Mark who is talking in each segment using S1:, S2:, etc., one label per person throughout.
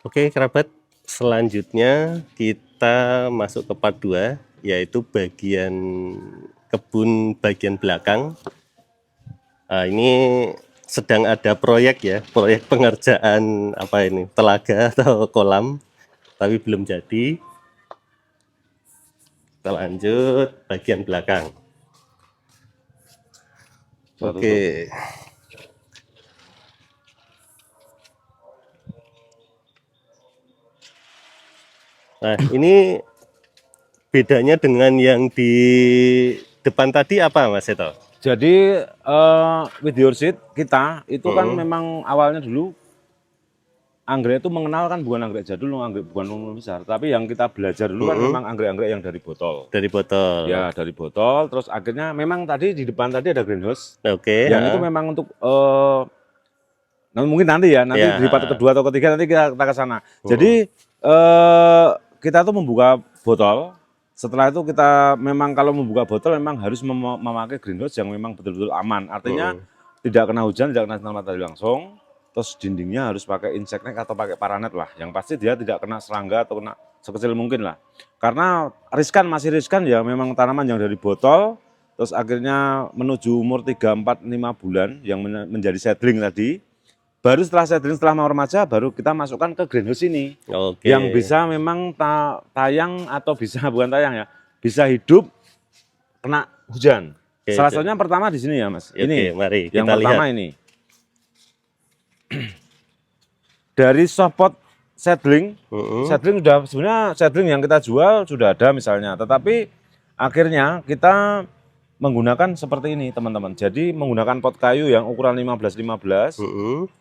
S1: Oke, kerabat, selanjutnya kita masuk ke part 2, yaitu bagian kebun bagian belakang. Nah, ini sedang ada proyek ya, proyek pengerjaan apa ini, telaga atau kolam, tapi belum jadi. Kita lanjut bagian belakang. Oke. Nah, ini bedanya dengan yang di depan tadi apa, Mas Seto?
S2: Jadi with your seed kita itu kan memang awalnya dulu anggrek itu mengenal kan bukan anggrek jadul, bukan besar, tapi yang kita belajar dulu kan memang anggrek-anggrek yang dari botol.
S1: Dari botol.
S2: Ya dari botol, terus akhirnya memang tadi di depan tadi ada greenhouse,
S1: Oke.
S2: yang itu memang untuk mungkin nanti ya, nanti
S1: Ya,
S2: di part kedua atau ketiga nanti kita ke sana. Jadi kita tuh membuka botol. Setelah itu kita memang kalau membuka botol memang harus memakai greenhouse yang memang betul-betul aman. Artinya tidak kena hujan, tidak kena sinar matahari langsung. Terus dindingnya harus pakai insect net atau pakai paranet lah. Yang pasti dia tidak kena serangga atau kena sekecil mungkin lah. Karena riskan, masih riskan ya memang tanaman yang dari botol. Terus akhirnya menuju umur 3, 4, 5 bulan yang menjadi seedling tadi. Baru setelah seedling, setelah mau remaja, baru kita masukkan ke greenhouse ini.
S1: Oke.
S2: Yang bisa memang tayang atau bisa bukan tayang ya, bisa hidup kena hujan.
S1: Oke,
S2: Salah satunya pertama di sini ya Mas.
S1: Oke,
S2: Ini
S1: mari
S2: yang
S1: kita
S2: pertama
S1: lihat.
S2: ini. Dari softpot seedling, seedling sudah sebenarnya seedling yang kita jual sudah ada misalnya, tetapi akhirnya kita menggunakan seperti ini teman-teman. Jadi menggunakan pot kayu yang ukuran 15-15.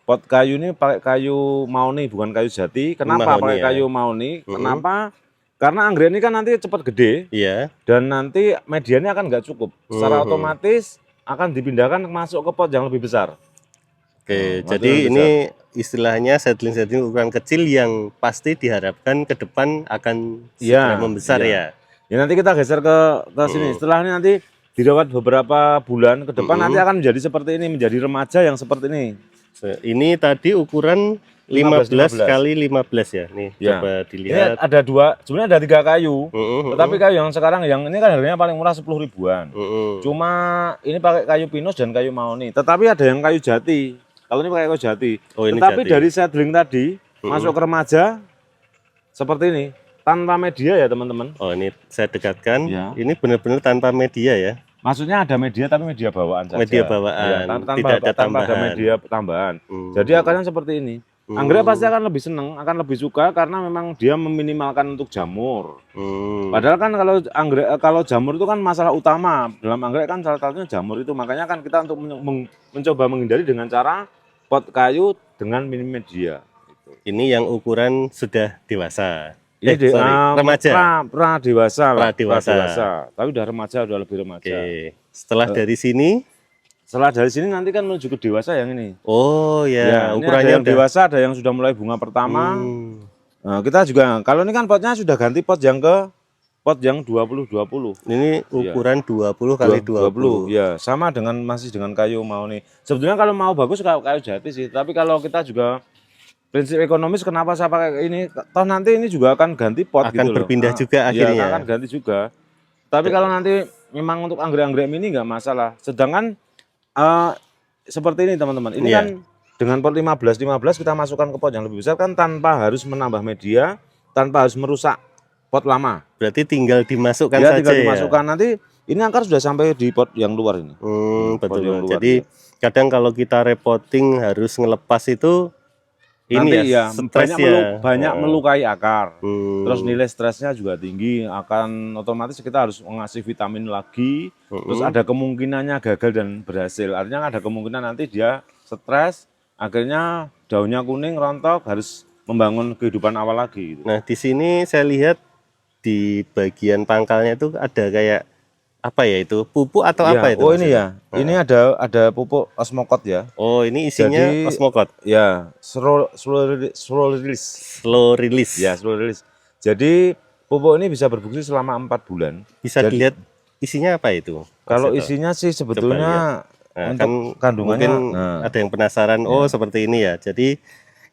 S2: Pot kayu ini pakai kayu mahoni bukan kayu jati. Kenapa
S1: Mahoni
S2: pakai
S1: ya.
S2: kayu mahoni? Kenapa? Karena anggrek ini kan nanti cepat gede
S1: Iya.
S2: dan nanti medianya akan nggak cukup. Secara otomatis akan dipindahkan masuk ke pot yang lebih besar.
S1: Oke,
S2: Pot
S1: jadi
S2: yang
S1: ini istilahnya seedling-seedling ukuran kecil yang pasti diharapkan ke depan akan segera membesar ya.
S2: Ya nanti kita geser ke sini. Setelah ini nanti dirawat beberapa bulan ke depan nanti akan menjadi seperti ini, menjadi remaja yang seperti ini.
S1: Ini tadi ukuran 15 kali 15 ya. Nih,
S2: Ya.
S1: coba
S2: Ini
S1: dilihat.
S2: ada dua, sebenarnya ada 3 kayu. Tetapi kayu yang sekarang yang ini kan harganya paling murah 10 ribuan. Cuma ini pakai kayu pinus dan kayu mahoni. Tetapi ada yang kayu jati. Kalau ini pakai kayu jati.
S1: Oh, ini
S2: Tetapi
S1: jati.
S2: dari seedling tadi masuk ke remaja seperti ini, tanpa media ya teman-teman.
S1: Oh, ini saya dekatkan.
S2: Ya.
S1: Ini benar-benar tanpa media ya.
S2: Maksudnya ada media tapi media bawaan saja.
S1: Media bawaan,
S2: Ya,
S1: tidak ada
S2: tanpa ada
S1: tambahan.
S2: media tambahan. Jadi akarnya seperti ini. Anggrek pasti akan lebih senang, akan lebih suka karena memang dia meminimalkan untuk jamur. Padahal kan kalau anggrek, kalau jamur itu kan masalah utama dalam anggrek kan salah satunya jamur itu. Makanya kan kita untuk mencoba menghindari dengan cara pot kayu dengan minim media.
S1: Ini yang ukuran sudah dewasa.
S2: Ini
S1: remaja.
S2: pra dewasa lah.
S1: Pra-dewasa.
S2: Tapi udah remaja, udah lebih remaja.
S1: Oke. Setelah dari sini,
S2: Setelah dari sini nanti kan menuju ke dewasa yang ini.
S1: oh ya,
S2: Ini
S1: ukurannya
S2: ada yang
S1: udah.
S2: dewasa, ada yang sudah mulai bunga pertama. Nah, kita juga kalau ini kan potnya sudah ganti pot yang 20-20.
S1: Ini ukuran 20 kali 20.
S2: Ya, sama dengan masih dengan kayu mahoni. Sebetulnya kalau mau bagus kayu jati sih, tapi kalau kita juga prinsip ekonomis kenapa saya pakai ini? Toh nanti ini juga akan ganti pot
S1: Akan
S2: gitu loh.
S1: berpindah juga
S2: Iya,
S1: akhirnya.
S2: akan ganti juga. Tapi kalau nanti memang untuk anggrek-anggrek mini nggak masalah. Sedangkan seperti ini teman-teman. Ini
S1: Iya.
S2: kan dengan pot 15 kita masukkan ke pot yang lebih besar kan tanpa harus menambah media, tanpa harus merusak pot lama.
S1: Berarti tinggal dimasukkan
S2: Ya
S1: saja
S2: tinggal
S1: ya.
S2: dimasukkan nanti ini akar sudah sampai di pot yang luar ini.
S1: Betul.
S2: yang luar,
S1: Jadi kadang kalau kita repotting harus ngelepas itu ini
S2: nanti
S1: ya, stres ya.
S2: banyak melukai akar.
S1: Hmm.
S2: Terus nilai stresnya juga tinggi, akan otomatis kita harus mengasih vitamin lagi. Terus ada kemungkinannya gagal dan berhasil. Artinya ada kemungkinan nanti dia stres, akhirnya daunnya kuning, rontok, harus membangun kehidupan awal lagi. Gitu.
S1: Nah, di sini saya lihat di bagian pangkalnya itu ada kayak apa ya itu? Pupuk atau apa itu?
S2: Oh ini
S1: maksudnya?
S2: ya, ini ada pupuk osmokot ya.
S1: Oh, ini isinya
S2: Jadi,
S1: osmokot.
S2: Ya, slow release.
S1: Slow release.
S2: Ya, slow release. Jadi pupuk ini bisa berfungsi selama 4 bulan.
S1: Bisa dilihat isinya apa itu?
S2: Kalau
S1: Mas Seto?
S2: isinya sih sebetulnya
S1: Nah,
S2: untuk
S1: kan
S2: kandungannya
S1: mungkin ada yang penasaran, oh seperti ini ya. Jadi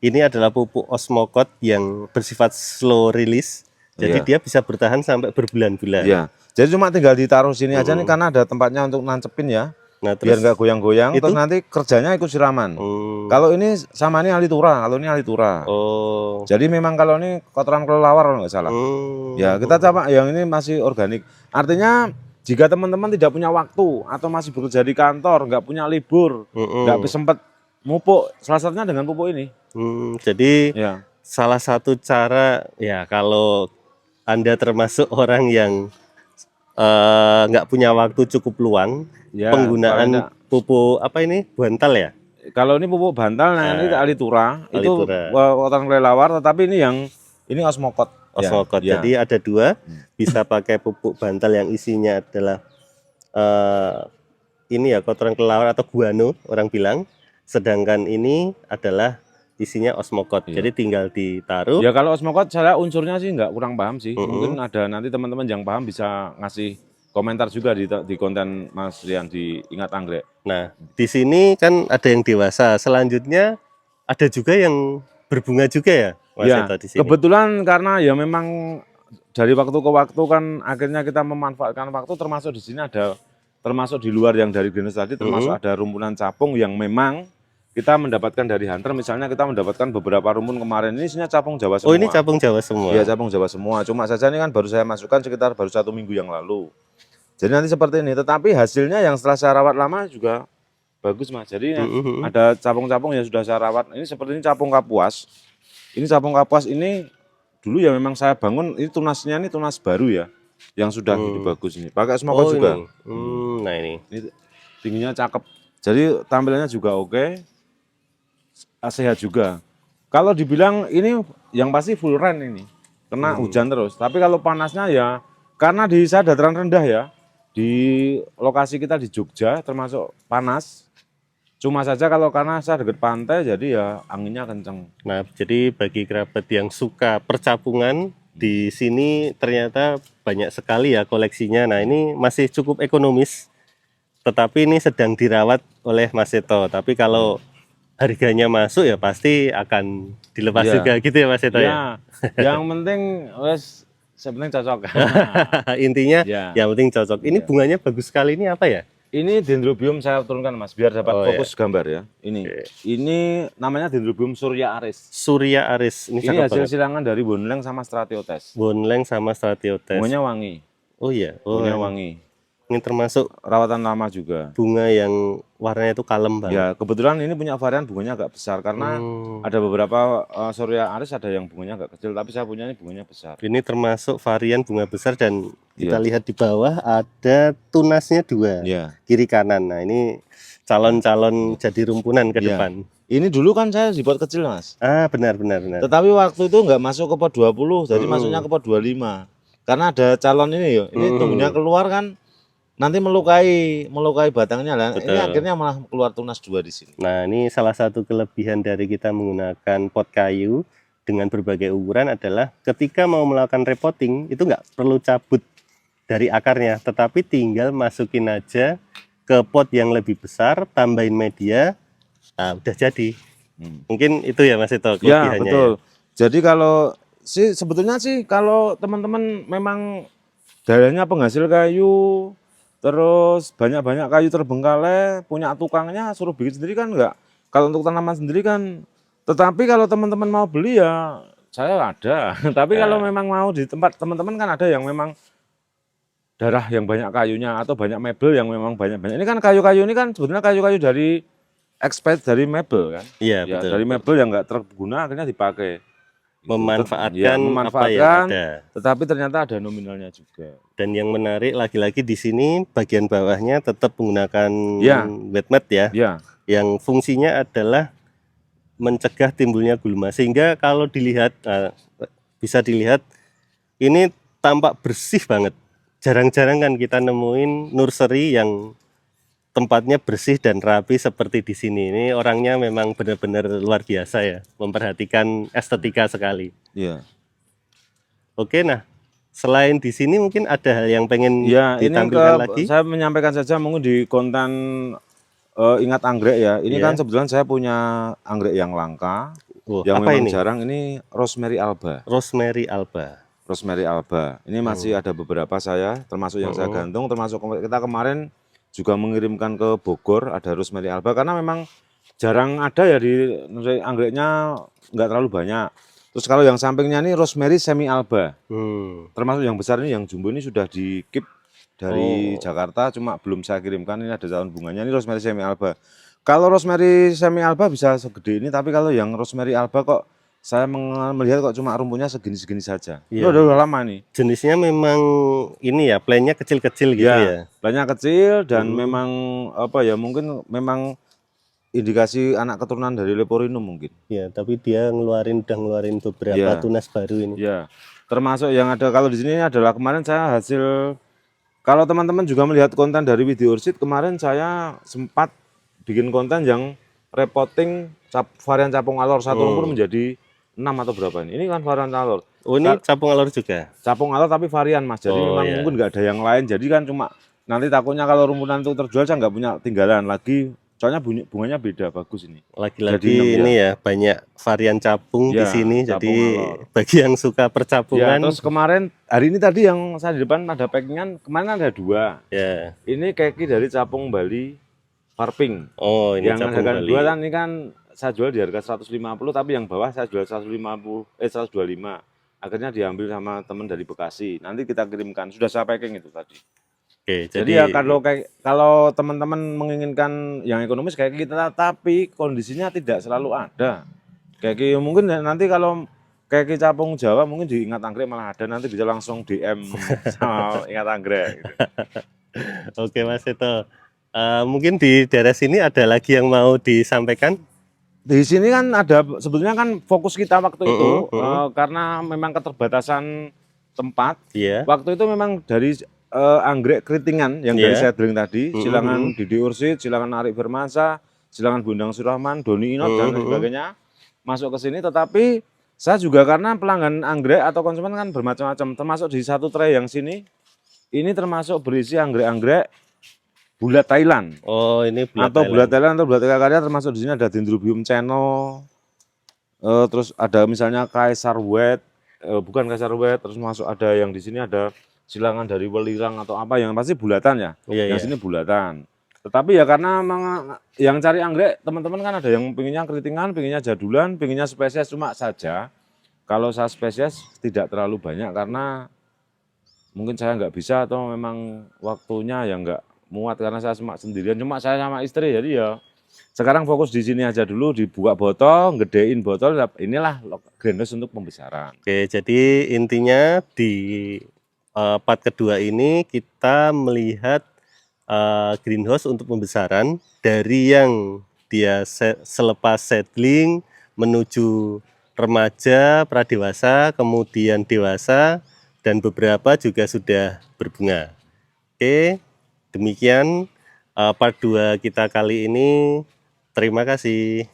S1: Ini adalah pupuk Osmocot yang bersifat slow release. Jadi
S2: Iya.
S1: dia bisa bertahan sampai berbulan-bulan.
S2: Iya. Jadi cuma tinggal ditaruh sini aja nih karena ada tempatnya untuk nancepin ya.
S1: Nah,
S2: Biar
S1: terus
S2: nggak goyang-goyang,
S1: itu
S2: terus nanti kerjanya ikut siraman.
S1: hmm,
S2: Kalau ini sama ini alitura, kalau ini alitura.
S1: oh,
S2: Jadi memang kalau ini kotoran kelelawar kalau nggak salah. Ya kita coba yang ini masih organik. Artinya jika teman-teman tidak punya waktu atau masih bekerja di kantor, nggak punya libur, nggak sempat mupuk, salah satunya dengan pupuk ini.
S1: Jadi
S2: Ya,
S1: salah satu cara ya kalau Anda termasuk orang yang nggak punya waktu cukup luang,
S2: ya.
S1: penggunaan pupuk apa ini bantal ya?
S2: Kalau ini pupuk bantal, nah ini alitura, itu
S1: Alitura.
S2: kotoran kelelawar, tetapi ini Osmocot.
S1: Osmocot.
S2: Ya,
S1: Jadi ada dua, bisa pakai pupuk bantal yang isinya adalah ini ya kotoran kelelawar atau guano orang bilang, sedangkan ini adalah isinya Osmocot. Jadi tinggal ditaruh.
S2: Ya kalau Osmocot saya unsurnya sih nggak kurang paham sih. Mungkin ada nanti teman-teman yang paham bisa ngasih komentar juga di konten Mas Rian di Ingat Anggrek.
S1: Nah, di sini kan ada yang dewasa. Selanjutnya ada juga yang berbunga juga ya, Mas
S2: Ya,
S1: Eto di sini.
S2: kebetulan karena ya memang dari waktu ke waktu kan akhirnya kita memanfaatkan waktu, termasuk di sini ada, termasuk di luar yang dari greenhouse tadi, termasuk ada rumpunan capung yang memang kita mendapatkan dari hunter. Misalnya kita mendapatkan beberapa rumpun kemarin ini isinya capung Jawa semua.
S1: Oh, ini capung Jawa semua.
S2: Iya, capung Jawa semua. Cuma saja ini kan baru saya masukkan sekitar baru 1 minggu yang lalu. Jadi nanti seperti ini. Tetapi hasilnya yang setelah saya rawat lama juga bagus Mas. Jadi ada capung-capung yang sudah saya rawat. Ini seperti ini capung kapuas. Ini capung kapuas ini dulu ya memang saya bangun. Ini tunasnya ini tunas baru ya, yang sudah hidup bagus ini. Pakai Osmocot juga.
S1: Nah ini
S2: Tingginya cakep. Jadi tampilannya juga oke. Sehat juga. Kalau dibilang ini yang pasti full rain ini, kena hujan terus. Tapi kalau panasnya ya karena di saya dataran rendah ya, di lokasi kita di Jogja termasuk panas. Cuma saja kalau karena saya dekat pantai jadi ya anginnya kenceng.
S1: Nah, jadi bagi kerabat yang suka percapungan di sini ternyata banyak sekali ya koleksinya. Nah, ini masih cukup ekonomis. Tetapi ini sedang dirawat oleh Mas Seto. Tapi kalau harganya masuk ya pasti akan dilepas juga gitu ya Mas Seto ya.
S2: Yang penting wes sebenarnya cocok.
S1: Intinya yang penting cocok. Ini bunganya bagus sekali, ini apa ya?
S2: Ini dendrobium saya turunkan Mas biar dapat fokus gambar ya. Ini namanya dendrobium Surya Aris.
S1: Surya Aris.
S2: Ini hasil silangan dari Bonleng sama Stratiotes.
S1: Bonleng sama Stratiotes.
S2: Bunganya wangi.
S1: Oh iya,
S2: Bunganya wangi.
S1: Ini termasuk
S2: rawatan lama juga.
S1: Bunga yang warnanya itu kalem banget.
S2: Ya, kebetulan ini punya varian bunganya agak besar karena ada beberapa Surya Aris ada yang bunganya agak kecil, tapi saya punya ini bunganya besar.
S1: Ini termasuk varian bunga besar dan kita lihat di bawah ada tunasnya dua, kiri kanan. Nah, ini calon-calon jadi rumpunan ke depan.
S2: Ini dulu kan saya dibuat kecil Mas.
S1: Ah, benar.
S2: Tetapi waktu itu nggak masuk ke pot 20, jadi masuknya ke pot 25. Karena ada calon ini ya, ini tumbuhnya keluar kan nanti melukai batangnya lah. Ini akhirnya malah keluar tunas 2 di sini.
S1: Nah, ini salah satu kelebihan dari kita menggunakan pot kayu dengan berbagai ukuran adalah ketika mau melakukan repotting itu nggak perlu cabut dari akarnya, tetapi tinggal masukin aja ke pot yang lebih besar, tambahin media, nah udah jadi. Mungkin itu ya Mas Ito kelebihannya.
S2: Ya, betul. Jadi kalau sebetulnya sih kalau teman-teman memang daerahnya penghasil kayu, terus banyak-banyak kayu terbengkalai, punya tukangnya, suruh bikin sendiri kan enggak. Kalau untuk tanaman sendiri kan, tetapi kalau teman-teman mau beli ya saya ada. Tapi kalau memang mau di tempat teman-teman kan ada yang memang daerah yang banyak kayunya atau banyak mebel yang memang banyak-banyak. Ini kan kayu-kayu ini kan sebetulnya kayu-kayu dari expat dari mebel kan.
S1: Iya,
S2: ya,
S1: betul.
S2: dari mebel yang enggak terguna akhirnya dipakai.
S1: Memanfaatkan apa yang ada.
S2: Tetapi ternyata ada nominalnya juga.
S1: Dan yang menarik lagi-lagi di sini bagian bawahnya tetap menggunakan wet mat ya. Yang fungsinya adalah mencegah timbulnya gulma, sehingga kalau dilihat bisa dilihat ini tampak bersih banget. Jarang-jarang kan kita nemuin nursery yang tempatnya bersih dan rapi seperti di sini. Ini orangnya memang benar-benar luar biasa ya, memperhatikan estetika sekali.
S2: Iya.
S1: Oke, nah selain di sini mungkin ada hal yang pengen ditampilkan lagi.
S2: Saya menyampaikan saja mungkin di konten Ingat Anggrek ya. Ini kan sebetulnya saya punya anggrek yang langka. Yang
S1: apa
S2: memang
S1: ini?
S2: jarang ini rosemary alba.
S1: Rosemary alba.
S2: Rosemary alba. Ini masih ada beberapa saya, termasuk yang saya gantung, termasuk kita kemarin juga mengirimkan ke Bogor ada rosemary alba karena memang jarang ada ya di anggreknya, nggak terlalu banyak. Terus kalau yang sampingnya ini rosemary semi alba, termasuk yang besar ini yang jumbo ini sudah di keep dari Jakarta, cuma belum saya kirimkan. Ini ada daun bunganya, ini rosemary semi alba. Kalau rosemary semi alba bisa segede ini, tapi kalau yang rosemary alba kok saya melihat kok cuma rumputnya segini-segini saja. Ini
S1: Iya.
S2: udah lama nih.
S1: Jenisnya memang ini ya, plannya kecil-kecil gitu ya.
S2: Plannya kecil dan memang apa ya, mungkin memang indikasi anak keturunan dari Leporino mungkin.
S1: Ya, tapi dia udah ngeluarin beberapa tunas baru ini.
S2: Ya, termasuk yang ada kalau di sini adalah kemarin saya hasil, kalau teman-teman juga melihat konten dari Widi Ursid, kemarin saya sempat bikin konten yang repotting varian capung alor satu rumpun menjadi 6 atau berapa ini. Ini kan varian alor.
S1: Oh, ini capung alor juga?
S2: Capung alor tapi varian Mas, jadi memang mungkin nggak ada yang lain. Jadi kan cuma nanti takutnya kalau rumputan itu terjual saya nggak punya tinggalan lagi. Soalnya bunganya beda, bagus ini.
S1: Lagi-lagi ini ya, banyak varian capung di sini. Jadi bagi yang suka percapungan.
S2: Terus kemarin, hari ini tadi yang saya di depan ada packingan, kemarin ada 2.
S1: Ya.
S2: Ini keki dari capung Bali Farping.
S1: Oh, ini
S2: yang
S1: capung
S2: harga
S1: Bali.
S2: 2 kan ini kan saya jual di harga 150, tapi yang bawah saya jual 125. Akhirnya diambil sama teman dari Bekasi. Nanti kita kirimkan. Sudah saya packing itu tadi.
S1: Oke,
S2: jadi ya kalau teman-teman menginginkan yang ekonomis kayak kita, tapi kondisinya tidak selalu ada. Kayak mungkin nanti kalau kayak capung Jawa mungkin di Ingat Anggrek malah ada, nanti bisa langsung DM sama Ingat Anggrek. Gitu.
S1: Oke Mas Seto, mungkin di daerah sini ada lagi yang mau disampaikan?
S2: Di sini kan ada, sebetulnya kan fokus kita waktu itu karena memang keterbatasan tempat. Waktu itu memang dari anggrek keritingan yang dari seedling tadi, silangan Didi Ursid, silangan Arik Firmansyah, silangan Bundang Surahman, Doni Inot dan sebagainya masuk ke sini. Tetapi saya juga karena pelanggan anggrek atau konsumen kan bermacam-macam, termasuk di satu tray yang sini, ini termasuk berisi anggrek-anggrek bulat Thailand.
S1: Oh, ini bulat
S2: atau Thailand. Bulat Thailand atau bulat karya, termasuk di sini ada Dendrobium Cheno, terus ada misalnya Kaisar White, bukan Kaisar White, terus masuk ada yang di sini ada silangan dari Welirang atau apa, yang pasti bulatan ya. Yang sini bulatan. Tetapi ya karena yang cari anggrek teman-teman kan ada yang pinginnya keritingan, pinginnya jadulan, pinginnya spesies, cuma saja kalau saya spesies tidak terlalu banyak karena mungkin saya nggak bisa atau memang waktunya ya nggak muat karena saya cuma sendirian, cuma saya sama istri, jadi ya sekarang fokus di sini aja dulu, dibuka botol, gedein botol, inilah greenhouse untuk pembesaran.
S1: Oke, jadi intinya di part kedua ini kita melihat greenhouse untuk pembesaran dari yang dia selepas seedling menuju remaja, pradewasa, kemudian dewasa, dan beberapa juga sudah berbunga. Oke, demikian part 2 kita kali ini. Terima kasih.